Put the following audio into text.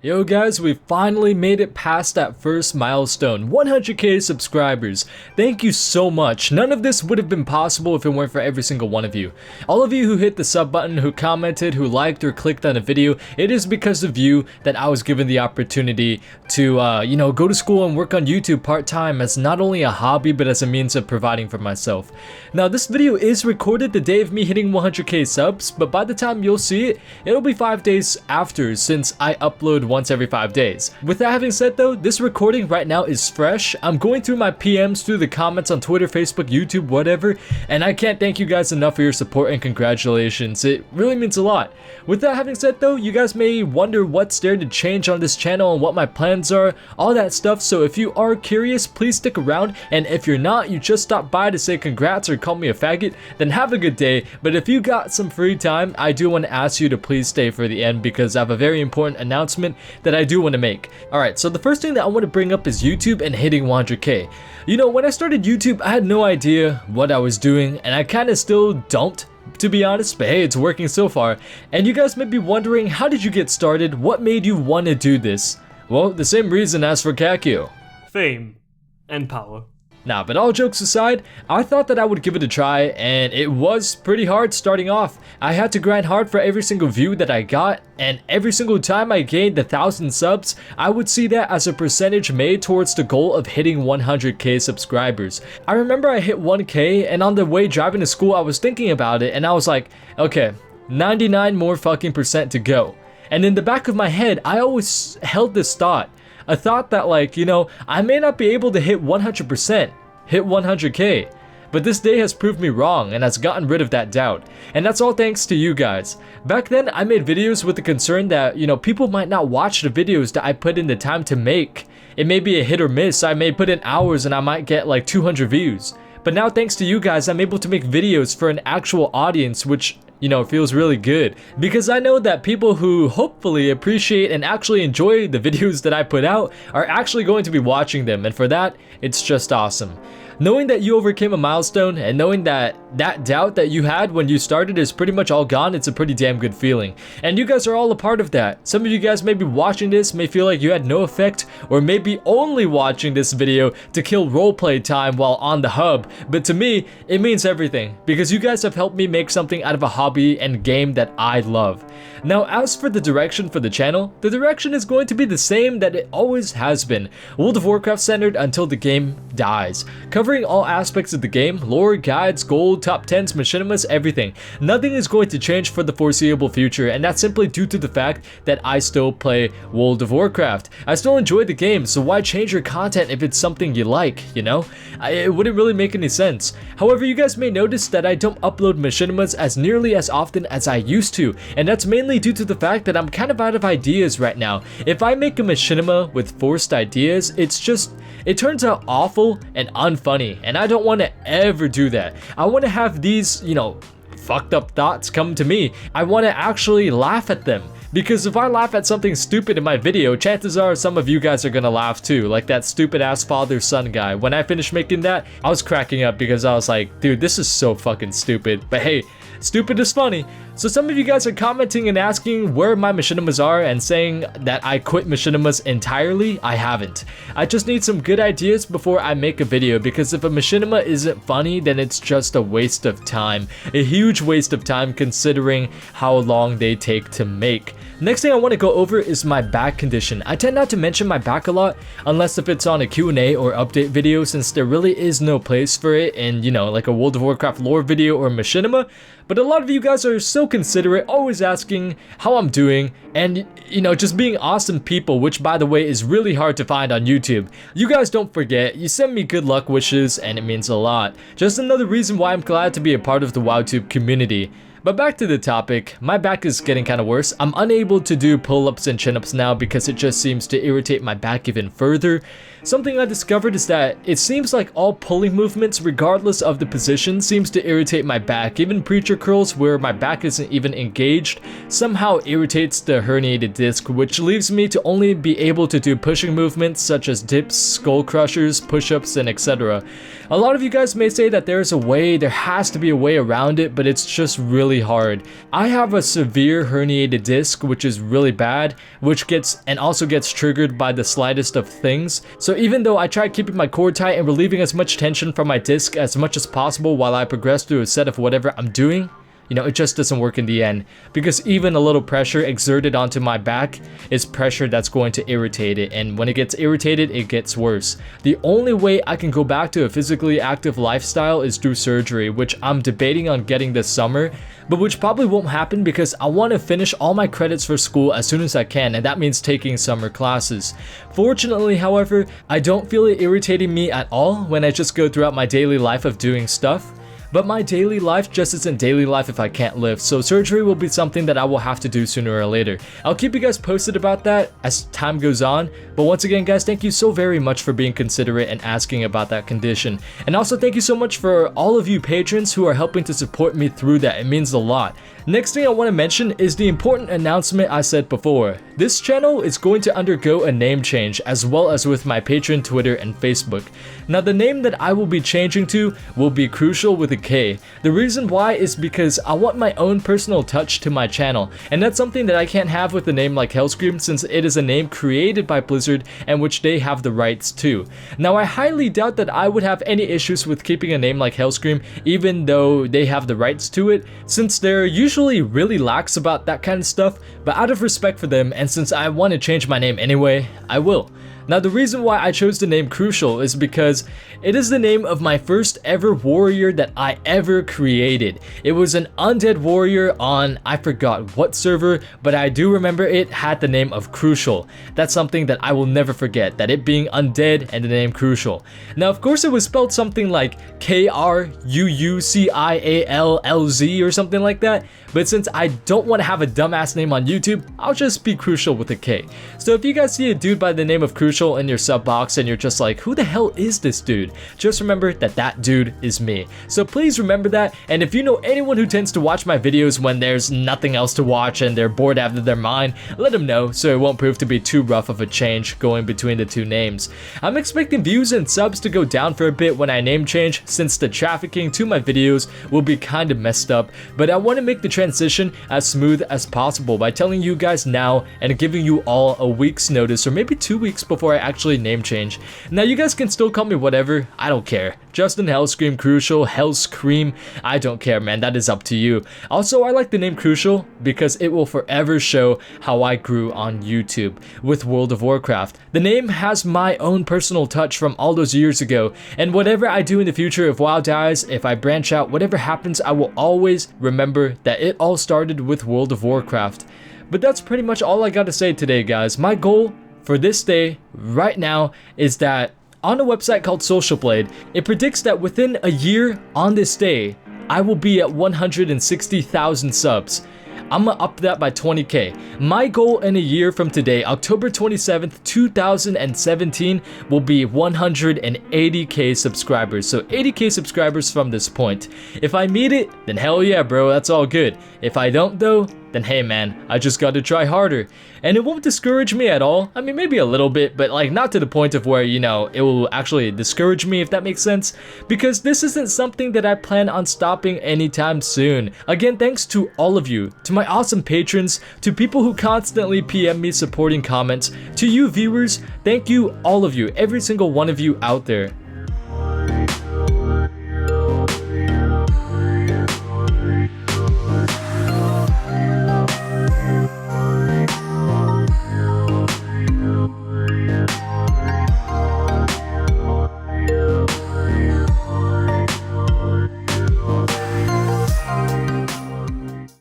Yo guys, we finally made it past that first milestone, 100k subscribers. Thank you so much. None of this would have been possible if it weren't for every single one of you. All of you who hit the sub button, who commented, who liked or clicked on a video, it is because of you that I was given the opportunity to, go to school and work on YouTube part-time as not only a hobby but as a means of providing for myself. Now this video is recorded the day of me hitting 100k subs, but by the time you'll see it, it'll be 5 days after since I upload once every 5 days. With that having said though, this recording right now is fresh. I'm going through my PMs, through the comments on Twitter, Facebook, YouTube, whatever, and I can't thank you guys enough for your support and congratulations. It really means a lot. With that having said though, you guys may wonder what's there to change on this channel and what my plans are, all that stuff, so if you are curious, please stick around, and if you're not, you just stopped by to say congrats or call me a faggot, then have a good day. But if you got some free time, I do want to ask you to please stay for the end because I have a very important announcement that I do want to make. Alright, so the first thing that I want to bring up is YouTube and hitting 100k. You know, when I started YouTube, I had no idea what I was doing, and I kind of still don't, to be honest, but hey, it's working so far. And you guys may be wondering, how did you get started? What made you want to do this? Well, the same reason as for Kakio. Fame and power. Nah, but all jokes aside, I thought that I would give it a try, and it was pretty hard starting off. I had to grind hard for every single view that I got, and every single time I gained 1,000 subs, I would see that as a percentage made towards the goal of hitting 100k subscribers. I remember I hit 1k, and on the way driving to school, I was thinking about it, and I was like, okay, 99 more fucking percent to go. And in the back of my head, I always held this thought. A thought that, like, you know, I may not be able to hit 100%, hit 100k, but this day has proved me wrong and has gotten rid of that doubt. And that's all thanks to you guys. Back then, I made videos with the concern that, you know, people might not watch the videos that I put in the time to make. It may be a hit or miss. I may put in hours and I might get like 200 views. But now thanks to you guys, I'm able to make videos for an actual audience, which, you know, feels really good, because I know that people who hopefully appreciate and actually enjoy the videos that I put out are actually going to be watching them, and for that, it's just awesome. Knowing that you overcame a milestone and knowing that that doubt that you had when you started is pretty much all gone, it's a pretty damn good feeling. And you guys are all a part of that. Some of you guys may be watching this, may feel like you had no effect, or maybe only watching this video to kill roleplay time while on the hub. But to me, it means everything, because you guys have helped me make something out of a hobby and game that I love. Now, as for the direction for the channel, the direction is going to be the same that it always has been. World of Warcraft centered until the game dies. Covering all aspects of the game, lore, guides, gold, top 10s, machinimas, everything. Nothing is going to change for the foreseeable future, and that's simply due to the fact that I still play World of Warcraft. I still enjoy the game, so why change your content if it's something you like, you know? It wouldn't really make any sense. However, you guys may notice that I don't upload machinimas as nearly as often as I used to, and that's mainly due to the fact that I'm kind of out of ideas right now. If I make a machinima with forced ideas, it turns out awful and unfunny, and I don't want to ever do that. I want to have these, you know, fucked up thoughts come to me. I want to actually laugh at them. Because if I laugh at something stupid in my video, chances are some of you guys are gonna laugh too, like that stupid ass father-son guy. When I finished making that, I was cracking up because I was like, dude, this is so fucking stupid. But hey, stupid is funny. So some of you guys are commenting and asking where my machinimas are and saying that I quit machinimas entirely. I haven't. I just need some good ideas before I make a video, because if a machinima isn't funny, then it's just a waste of time. A huge waste of time considering how long they take to make. Next thing I want to go over is my back condition. I tend not to mention my back a lot unless if it's on a Q&A or update video, since there really is no place for it in, you know, like a World of Warcraft lore video or machinima. But a lot of you guys are so considerate, always asking how I'm doing, and, you know, just being awesome people, which by the way is really hard to find on YouTube. You guys don't forget, you send me good luck wishes, and it means a lot. Just another reason why I'm glad to be a part of the WoWTube community. But back to the topic, my back is getting kind of worse. I'm unable to do pull-ups and chin-ups now because it just seems to irritate my back even further. Something I discovered is that it seems like all pulling movements, regardless of the position, seems to irritate my back. Even preacher curls, where my back isn't even engaged, somehow irritates the herniated disc, which leaves me to only be able to do pushing movements such as dips, skull crushers, push-ups, and etc. A lot of you guys may say that there has to be a way around it, but it's just really really hard. I have a severe herniated disc, which is really bad, which also gets triggered by the slightest of things. So even though I try keeping my core tight and relieving as much tension from my disc as much as possible while I progress through a set of whatever I'm doing, you know, it just doesn't work in the end, because even a little pressure exerted onto my back is pressure that's going to irritate it, and when it gets irritated, it gets worse. The only way I can go back to a physically active lifestyle is through surgery, which I'm debating on getting this summer, but which probably won't happen because I want to finish all my credits for school as soon as I can, and that means taking summer classes. Fortunately, however, I don't feel it irritating me at all when I just go throughout my daily life of doing stuff. But my daily life just isn't daily life if I can't lift, so surgery will be something that I will have to do sooner or later. I'll keep you guys posted about that as time goes on, but once again guys, thank you so very much for being considerate and asking about that condition. And also thank you so much for all of you patrons who are helping to support me through that, it means a lot. Next thing I want to mention is the important announcement I said before. This channel is going to undergo a name change, as well as with my Patreon, Twitter, and Facebook. Now the name that I will be changing to will be Krucial with a K. The reason why is because I want my own personal touch to my channel, and that's something that I can't have with a name like Hellscream, since it is a name created by Blizzard and which they have the rights to. Now I highly doubt that I would have any issues with keeping a name like Hellscream, even though they have the rights to it, since they're usually really lax about that kind of stuff, but out of respect for them, and since I want to change my name anyway, I will. Now the reason why I chose the name Krucial is because it is the name of my first ever warrior that I ever created. It was an undead warrior on, I forgot what server, but I do remember it had the name of Krucial. That's something that I will never forget, that it being undead and the name Krucial. Now of course it was spelled something like Kruciallz or something like that, but since I don't want to have a dumbass name on YouTube, I'll just be Krucial with a K. So if you guys see a dude by the name of Krucial in your sub box and you're just like, who the hell is this dude? Just remember that that dude is me. So please remember that, and if you know anyone who tends to watch my videos when there's nothing else to watch and they're bored out of their mind, let them know so it won't prove to be too rough of a change going between the two names. I'm expecting views and subs to go down for a bit when I name change, since the trafficking to my videos will be kind of messed up, but I want to make the transition as smooth as possible by telling you guys now and giving you all a week's notice, or maybe 2 weeks before I actually name change. Now you guys can still call me whatever, I don't care. Justin, Hellscream, Krucial, Hellscream, I don't care, man, that is up to you. Also, I like the name Krucial because it will forever show how I grew on YouTube with World of Warcraft. The name has my own personal touch from all those years ago, and whatever I do in the future, if WoW dies, if I branch out, whatever happens, I will always remember that it all started with World of Warcraft. But that's pretty much all I got to say today, guys. My goal for this day right now is that on a website called Social Blade, it predicts that within a year on this day, I will be at 160,000 subs. I'm gonna up that by 20k. My goal in a year from today, October 27th, 2017, will be 180k subscribers. So 80k subscribers from this point. If I meet it, then hell yeah, bro, that's all good. If I don't though, then hey man, I just gotta try harder. And it won't discourage me at all. I mean, maybe a little bit, but like not to the point of where, you know, it will actually discourage me, if that makes sense. Because this isn't something that I plan on stopping anytime soon. Again, thanks to all of you, to my awesome patrons, to people who constantly PM me supporting comments, to you viewers, thank you all of you, every single one of you out there.